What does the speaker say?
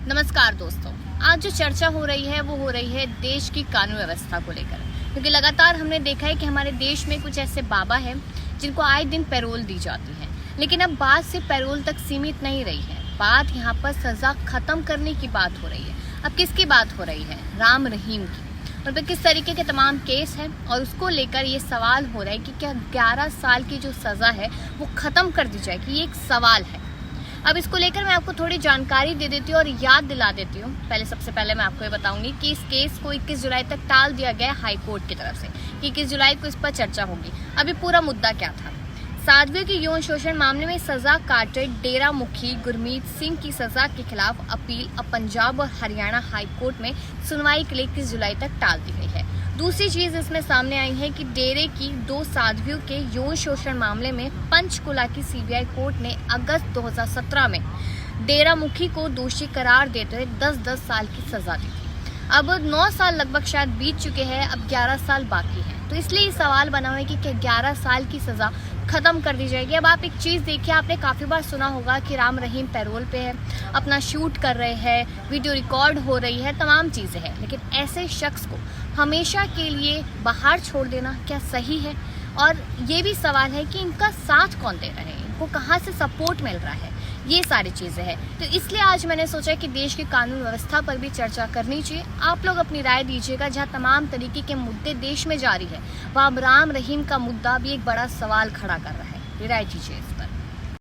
नमस्कार दोस्तों, आज जो चर्चा हो रही है वो हो रही है देश की कानून व्यवस्था को लेकर। क्योंकि लगातार हमने देखा है कि हमारे देश में कुछ ऐसे बाबा हैं जिनको आए दिन पैरोल दी जाती है। लेकिन अब बात सिर्फ पैरोल तक सीमित नहीं रही है, बात यहाँ पर सजा खत्म करने की बात हो रही है। अब किसकी बात हो रही है? राम रहीम की। उन पर किस तरीके के तमाम केस हैं और उसको लेकर ये सवाल हो रहा है कि क्या 11 साल की जो सजा है वो खत्म कर दी जाए, कि ये एक सवाल है। अब इसको लेकर मैं आपको थोड़ी जानकारी दे देती हूँ और याद दिला देती हूँ। सबसे पहले मैं आपको ये बताऊंगी कि इस केस को 21 जुलाई तक टाल दिया गया हाई कोर्ट की तरफ से कि 21 जुलाई को इस पर चर्चा होगी। अभी पूरा मुद्दा क्या था? साध्वियों की यौन शोषण मामले में सजा काटे डेरा मुखी गुरमीत सिंह की सजा के खिलाफ अपील अब पंजाब और हरियाणा हाई कोर्ट में सुनवाई के लिए 21 जुलाई तक टाल दी गई है। दूसरी चीज इसमें सामने आई है कि डेरे की 2 साध्वियों के यौन शोषण मामले में पंचकुला की सीबीआई कोर्ट ने अगस्त 2017 में डेरा मुखी को दोषी करार देते हुए 10-10 साल की सजा दी थी। अब 9 साल लगभग शायद बीत चुके हैं, अब 11 साल बाकी हैं। तो इसलिए ये सवाल बना हुआ है कि क्या 11 साल की सजा खत्म कर दी जाएगी। अब आप एक चीज देखिए, आपने काफी बार सुना होगा कि राम रहीम पैरोल पे है, अपना शूट कर रहे हैं, वीडियो रिकॉर्ड हो रही है, तमाम चीजें हैं। लेकिन ऐसे शख्स को हमेशा के लिए बाहर छोड़ देना क्या सही है? और ये भी सवाल है कि इनका साथ कौन दे रहे हैं, इनको कहाँ से सपोर्ट मिल रहा है, ये सारी चीजें हैं। तो इसलिए आज मैंने सोचा कि देश की कानून व्यवस्था पर भी चर्चा करनी चाहिए। आप लोग अपनी राय दीजिएगा। जहाँ तमाम तरीके के मुद्दे देश में जारी है, वहाँ राम रहीम का मुद्दा भी एक बड़ा सवाल खड़ा कर रहा है। राय दीजिए।